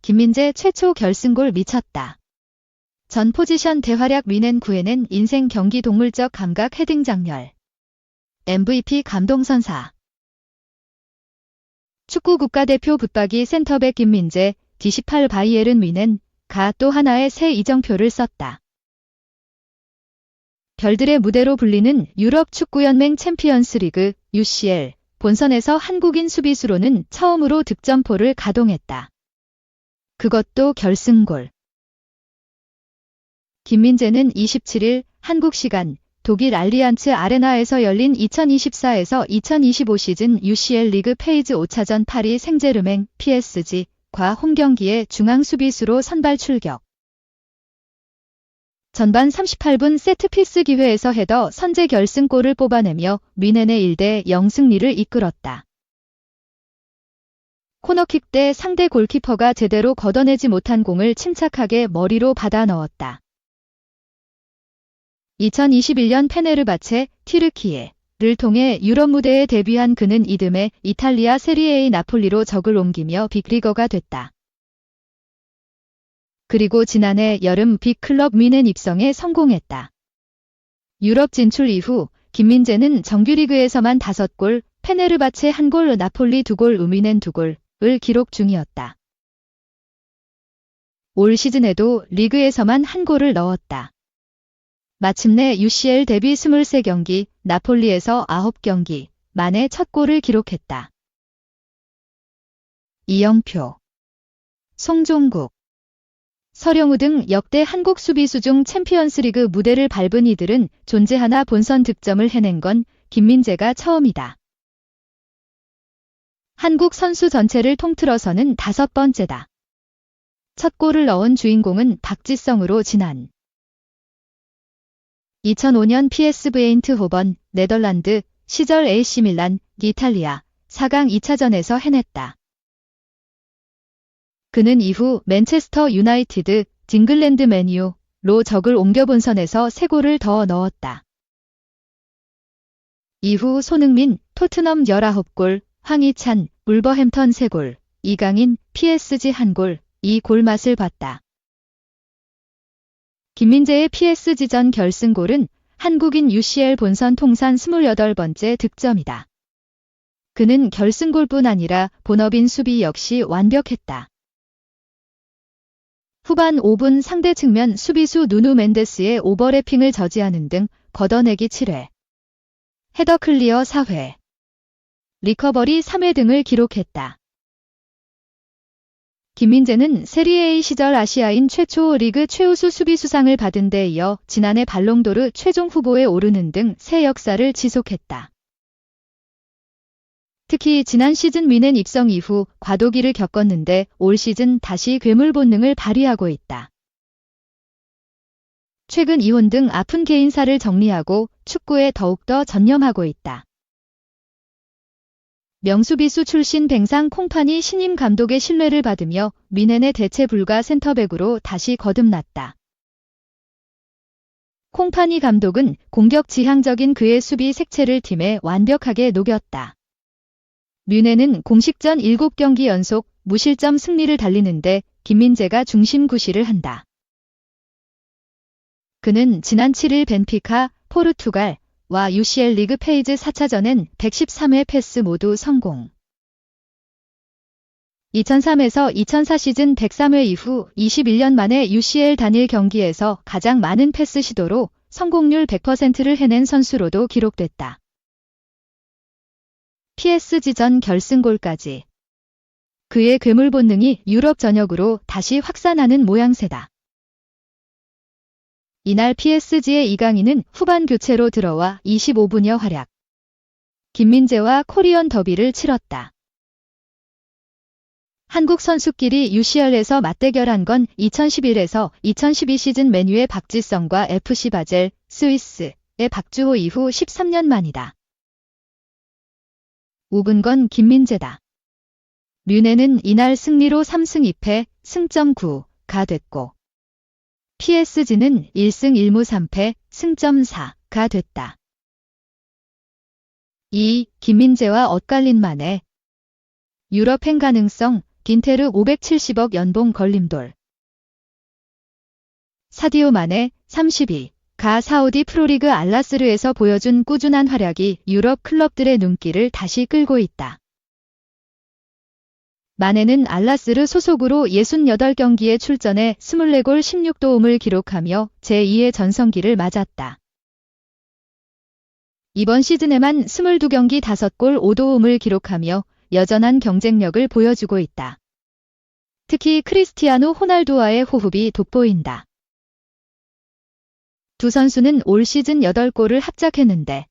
김민재 최초 결승골 미쳤다. 전 포지션 대활약 뮌헨 9회는 인생 경기 동물적 감각 헤딩 장렬. MVP 감동선사. 축구 국가대표 붙박이 센터백 김민재, D18 바이에른 뮌헨, 가 또 하나의 새 이정표를 썼다. 별들의 무대로 불리는 유럽 축구연맹 챔피언스리그 UCL 본선에서 한국인 수비수로는 처음으로 득점포를 가동했다. 그것도 결승골. 김민재는 27일 한국 시간 독일 알리안츠 아레나에서 열린 2024에서 2025 시즌 UCL 리그 페이지 5차전 파리 생제르맹 PSG과 홈경기에 중앙 수비수로 선발 출격. 전반 38분 세트피스 기회에서 헤더 선제 결승골을 뽑아내며 뮌헨의 1대0 승리를 이끌었다. 코너킥 때 상대 골키퍼가 제대로 걷어내지 못한 공을 침착하게 머리로 받아 넣었다. 2021년 페네르바체, 튀르키예를 통해 유럽 무대에 데뷔한 그는 이듬해 이탈리아 세리에A 나폴리로 적을 옮기며 빅리거가 됐다. 그리고 지난해 여름 빅클럽 뮌헨 입성에 성공했다. 유럽 진출 이후 김민재는 정규리그에서만 5골, 페네르바체 1골, 나폴리 2골, 뮌헨 2골을 기록 중이었다. 올 시즌에도 리그에서만 1골을 넣었다. 마침내 UCL 데뷔 23경기, 나폴리에서 9경기 만에 첫 골을 기록했다. 이영표, 송종국, 서령우 등 역대 한국 수비수 중 챔피언스리그 무대를 밟은 이들은 존재 하나 본선 득점을 해낸 건 김민재가 처음이다. 한국 선수 전체를 통틀어서는 5번째다. 첫 골을 넣은 주인공은 박지성으로 지난 2005년 PSV 에인트호번, 네덜란드 시절 AC 밀란, 이탈리아 4강 2차전에서 해냈다. 그는 이후 맨체스터 유나이티드, 잉글랜드 맨유로 적을 옮겨 본선에서 3골을 더 넣었다. 이후 손흥민, 토트넘 19골, 황희찬, 울버햄턴 3골, 이강인, PSG 1골, 이 골맛을 봤다. 김민재의 PSG전 결승골은 한국인 UCL 본선 통산 28번째 득점이다. 그는 결승골뿐 아니라 본업인 수비 역시 완벽했다. 후반 5분 상대 측면 수비수 누누 멘데스의 오버래핑을 저지하는 등 걷어내기 7회, 헤더 클리어 4회, 리커버리 3회 등을 기록했다. 김민재는 세리에A 시절 아시아인 최초 리그 최우수 수비수상을 받은 데 이어 지난해 발롱도르 최종 후보에 오르는 등 새 역사를 지속했다. 특히 지난 시즌 뮌헨 입성 이후 과도기를 겪었는데 올 시즌 다시 괴물 본능을 발휘하고 있다. 최근 이혼 등 아픈 개인사를 정리하고 축구에 더욱더 전념하고 있다. 명수비수 출신 뱅상 콩판이 신임 감독의 신뢰를 받으며 뮌헨의 대체 불가 센터백으로 다시 거듭났다. 콩판이 감독은 공격 지향적인 그의 수비 색채를 팀에 완벽하게 녹였다. 뮌헨은 공식전 7경기 연속 무실점 승리를 달리는데 김민재가 중심 구실을 한다. 그는 지난 7일 벤피카, 포르투갈와 UCL 리그 페이지 4차전엔 113회 패스 모두 성공. 2003에서 2004 시즌 103회 이후 21년 만에 UCL 단일 경기에서 가장 많은 패스 시도로 성공률 100%를 해낸 선수로도 기록됐다. PSG전 결승골까지. 그의 괴물 본능이 유럽 전역으로 다시 확산하는 모양새다. 이날 PSG의 이강인은 후반 교체로 들어와 25분여 활약. 김민재와 코리언 더비를 치렀다. 한국 선수끼리 UCL에서 맞대결한 건 2011에서 2012 시즌 맨유의 박지성과 FC 바젤, 스위스의 박주호 이후 13년 만이다. 우근 건 김민재다. 뮌헨은 이날 승리로 3승 2패, 승점 9가 됐고 PSG는 1승 1무 3패, 승점 4가 됐다. 2. 김민재와 엇갈린 만에 유럽행 가능성, 긴테르 570억 연봉 걸림돌. 사디오 마네 32가 사우디 프로리그 알나스르에서 보여준 꾸준한 활약이 유럽 클럽들의 눈길을 다시 끌고 있다. 마네는 알나스르 소속으로 68경기에 출전해 24골 16도움을 기록하며 제2의 전성기를 맞았다. 이번 시즌에만 22경기 5골 5도움을 기록하며 여전한 경쟁력을 보여주고 있다. 특히 크리스티아노 호날두와의 호흡이 돋보인다. 두 선수는 올 시즌 8골을 합작했는데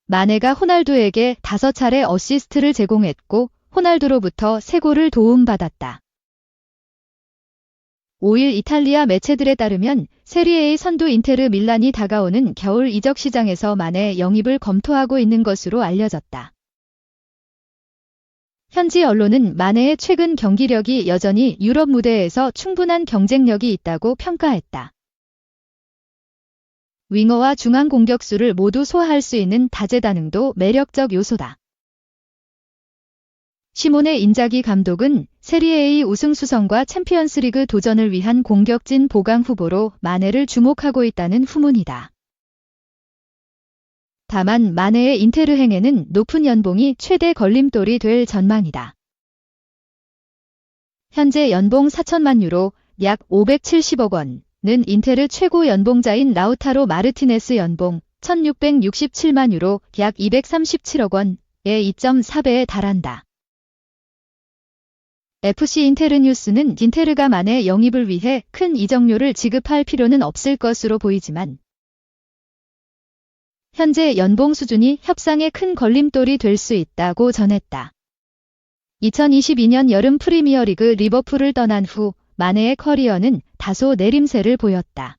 마네가 호날두에게 5차례 어시스트를 제공했고 호날두로부터 3골을 도움받았다. 5일 이탈리아 매체들에 따르면 세리에의 선두 인테르 밀란이 다가오는 겨울 이적 시장에서 마네 영입을 검토하고 있는 것으로 알려졌다. 현지 언론은 마네의 최근 경기력이 여전히 유럽 무대에서 충분한 경쟁력이 있다고 평가했다. 윙어와 중앙 공격수를 모두 소화할 수 있는 다재다능도 매력적 요소다. 시모네 인자기 감독은 세리에A 우승 수성과 챔피언스리그 도전을 위한 공격진 보강 후보로 마네를 주목하고 있다는 후문이다. 다만 마네의 인테르 행에는 높은 연봉이 최대 걸림돌이 될 전망이다. 현재 연봉 4천만 유로, 약 570억 원은 인테르 최고 연봉자인 라우타로 마르티네스 연봉 1667만 유로, 약 237억 원의 2.4배에 달한다. FC 인테르뉴스는 인테르가 마네 영입을 위해 큰 이적료를 지급할 필요는 없을 것으로 보이지만 현재 연봉 수준이 협상에 큰 걸림돌이 될 수 있다고 전했다. 2022년 여름 프리미어리그 리버풀을 떠난 후 마네의 커리어는 다소 내림세를 보였다.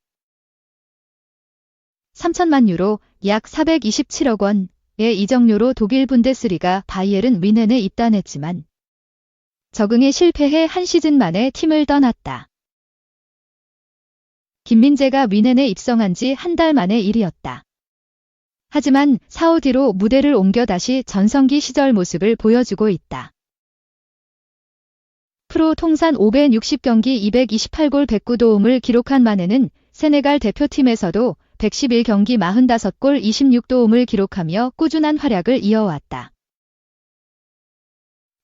3천만 유로, 약 427억 원의 이적료로 독일 분데스리가 바이에른 뮌헨에 입단했지만 적응에 실패해 한 시즌 만에 팀을 떠났다. 김민재가 뮌헨에 입성한 지 한 달 만의 일이었다. 하지만 사우디로 무대를 옮겨 다시 전성기 시절 모습을 보여주고 있다. 프로 통산 560경기 228골 109도움을 기록한 마네는 세네갈 대표팀에서도 111경기 45골 26도움을 기록하며 꾸준한 활약을 이어왔다.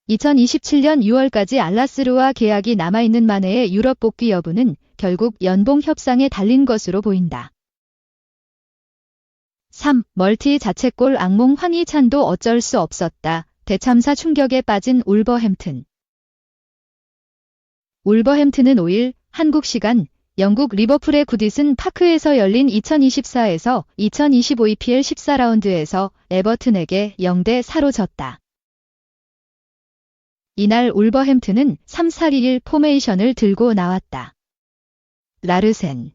2027년 6월까지 알나스르와 계약이 남아있는 마네의 유럽 복귀 여부는 결국 연봉 협상에 달린 것으로 보인다. 3. 멀티 자책골 악몽 황희찬도 어쩔 수 없었다. 대참사 충격에 빠진 울버햄튼. 울버햄튼은 5일 한국 시간 영국 리버풀의 구디슨 파크에서 열린 2024에서 2025 EPL 14라운드에서 에버튼에게 0대4로 졌다. 이날 울버햄튼은 3-4-2-1 포메이션을 들고 나왔다. 라르센,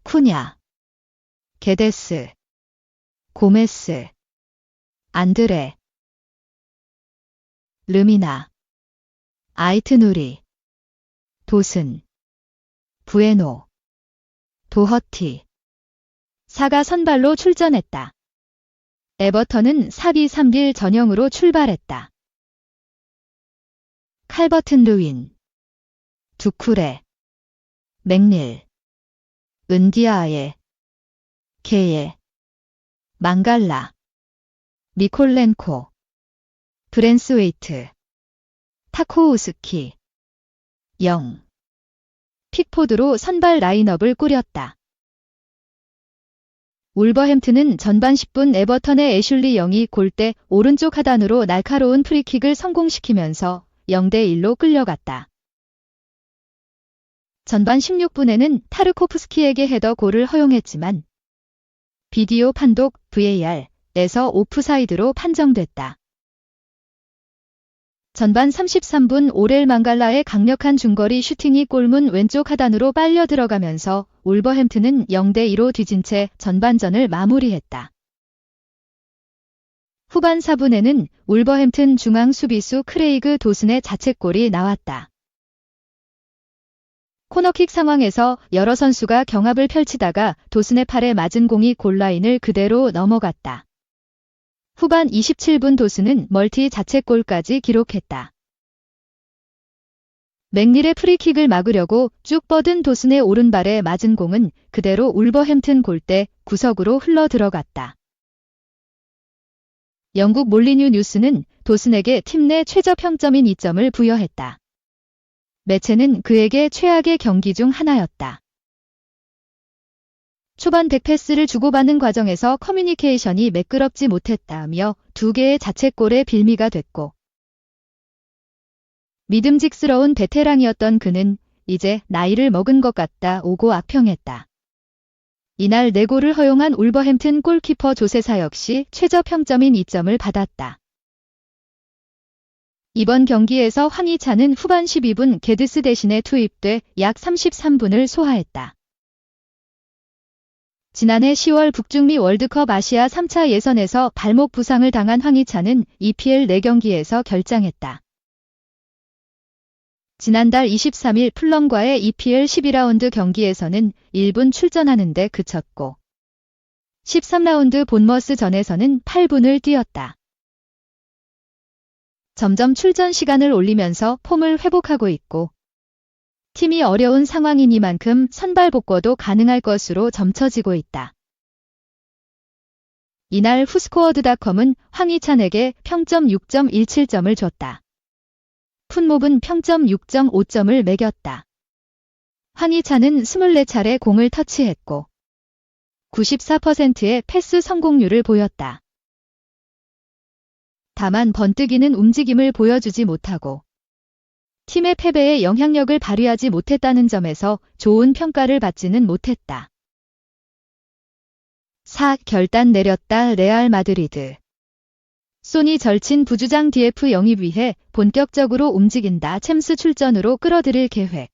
쿠냐, 게데스, 고메스, 안드레, 르미나, 아이트누리, 도슨, 부에노, 도허티, 사가 선발로 출전했다. 에버턴은 4-2-3-1 전형으로 출발했다. 칼버튼 루인, 두쿠레, 맥릴, 은디아에, 게예, 망갈라, 미콜렌코, 브랜스웨이트, 타코우스키, 영, 픽포드로 선발 라인업을 꾸렸다. 울버햄튼은 전반 10분 에버턴의 애슐리 영이 골대 오른쪽 하단으로 날카로운 프리킥을 성공시키면서 0대1로 끌려갔다. 전반 16분에는 타르코프스키에게 헤더 골을 허용했지만 비디오 판독 VAR에서 오프사이드로 판정됐다. 전반 33분 오렐 망갈라의 강력한 중거리 슈팅이 골문 왼쪽 하단으로 빨려 들어가면서 울버햄튼은 0대2로 뒤진 채 전반전을 마무리했다. 후반 4분에는 울버햄튼 중앙 수비수 크레이그 도슨의 자책골이 나왔다. 코너킥 상황에서 여러 선수가 경합을 펼치다가 도슨의 팔에 맞은 공이 골라인을 그대로 넘어갔다. 후반 27분 도슨은 멀티 자책골까지 기록했다. 맥닐의 프리킥을 막으려고 쭉 뻗은 도슨의 오른발에 맞은 공은 그대로 울버햄튼 골대 구석으로 흘러 들어갔다. 영국 몰리뉴 뉴스는 도슨에게 팀 내 최저 평점인 2점을 부여했다. 매체는 그에게 최악의 경기 중 하나였다. 초반 100패스를 주고받는 과정에서 커뮤니케이션이 매끄럽지 못했다며 2개의 자책골의 빌미가 됐고, 믿음직스러운 베테랑이었던 그는 이제 나이를 먹은 것 같다고 악평했다. 이날 4골을 허용한 울버햄튼 골키퍼 조세사 역시 최저 평점인 2점을 받았다. 이번 경기에서 황희찬은 후반 12분 게드스 대신에 투입돼 약 33분을 소화했다. 지난해 10월 북중미 월드컵 아시아 3차 예선에서 발목 부상을 당한 황희찬은 EPL 4경기에서 결장했다. 지난달 23일 풀럼과의 EPL 12라운드 경기에서는 1분 출전하는 데 그쳤고 13라운드 본머스 전에서는 8분을 뛰었다. 점점 출전 시간을 올리면서 폼을 회복하고 있고 팀이 어려운 상황이니만큼 선발 복귀도 가능할 것으로 점쳐지고 있다. 이날 후스코어드닷컴은 황희찬에게 평점 6.17점을 줬다. 풋몹은 평점 6.5점을 매겼다. 황희찬은 24차례 공을 터치했고 94%의 패스 성공률을 보였다. 다만 번뜩이는 움직임을 보여주지 못하고 팀의 패배에 영향력을 발휘하지 못했다는 점에서 좋은 평가를 받지는 못했다. 4. 결단 내렸다. 레알 마드리드. 소니 절친 부주장 DF 영입 위해 본격적으로 움직인다. 챔스 출전으로 끌어들일 계획.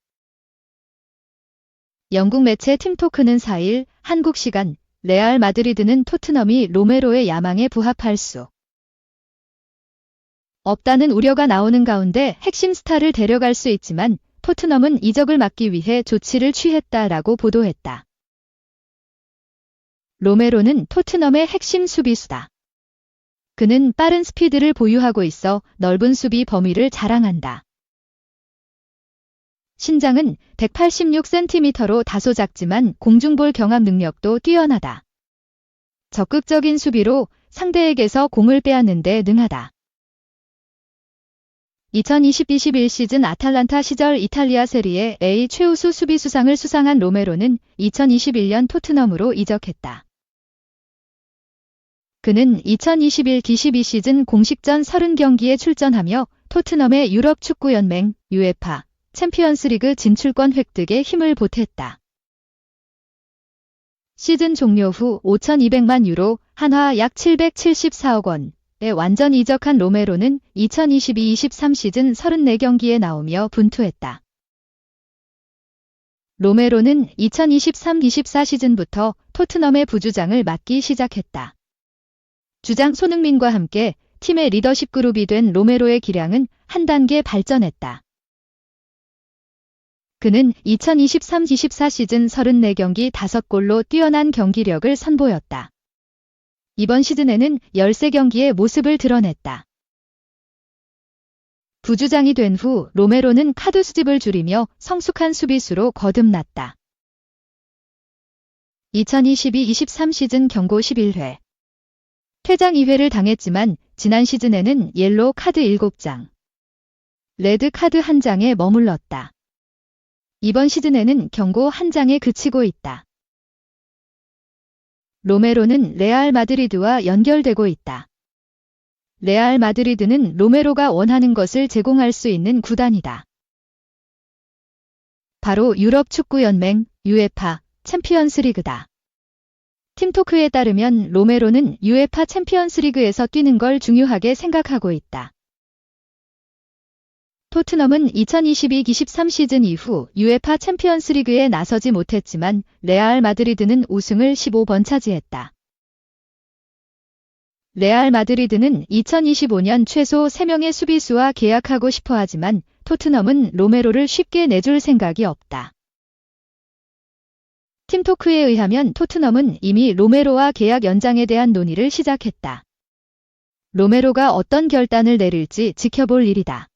영국 매체 팀토크는 4일 한국 시간 레알 마드리드는 토트넘이 로메로의 야망에 부합할 수 없다는 우려가 나오는 가운데 핵심 스타를 데려갈 수 있지만 토트넘은 이적을 막기 위해 조치를 취했다라고 보도했다. 로메로는 토트넘의 핵심 수비수다. 그는 빠른 스피드를 보유하고 있어 넓은 수비 범위를 자랑한다. 신장은 186cm로 다소 작지만 공중볼 경합 능력도 뛰어나다. 적극적인 수비로 상대에게서 공을 빼앗는 데 능하다. 2020-21 시즌 아탈란타 시절 이탈리아 세리에 A 최우수 수비수상을 수상한 로메로는 2021년 토트넘으로 이적했다. 그는 2021-22 시즌 공식전 30경기에 출전하며 토트넘의 유럽 축구연맹 UEFA 챔피언스리그 진출권 획득에 힘을 보탰다. 시즌 종료 후 5,200만 유로, 한화 약 774억 원에 완전 이적한 로메로는 2022-23 시즌 34경기에 나오며 분투했다. 로메로는 2023-24 시즌부터 토트넘의 부주장을 맡기 시작했다. 주장 손흥민과 함께 팀의 리더십 그룹이 된 로메로의 기량은 한 단계 발전했다. 그는 2023-24 시즌 34경기 5골로 뛰어난 경기력을 선보였다. 이번 시즌에는 13경기의 모습을 드러냈다. 부주장이 된 후 로메로는 카드 수집을 줄이며 성숙한 수비수로 거듭났다. 2022-23 시즌 경고 11회. 퇴장 2회를 당했지만 지난 시즌에는 옐로우 카드 7장, 레드 카드 1장에 머물렀다. 이번 시즌에는 경고 1장에 그치고 있다. 로메로는 레알 마드리드와 연결되고 있다. 레알 마드리드는 로메로가 원하는 것을 제공할 수 있는 구단이다. 바로 유럽 축구연맹 UEFA 챔피언스리그다. 팀토크에 따르면 로메로는 UEFA 챔피언스리그에서 뛰는 걸 중요하게 생각하고 있다. 토트넘은 2022-23 시즌 이후 UEFA 챔피언스리그에 나서지 못했지만 레알 마드리드는 우승을 15번 차지했다. 레알 마드리드는 2025년 최소 3명의 수비수와 계약하고 싶어 하지만 토트넘은 로메로를 쉽게 내줄 생각이 없다. 팀토크에 의하면 토트넘은 이미 로메로와 계약 연장에 대한 논의를 시작했다. 로메로가 어떤 결단을 내릴지 지켜볼 일이다.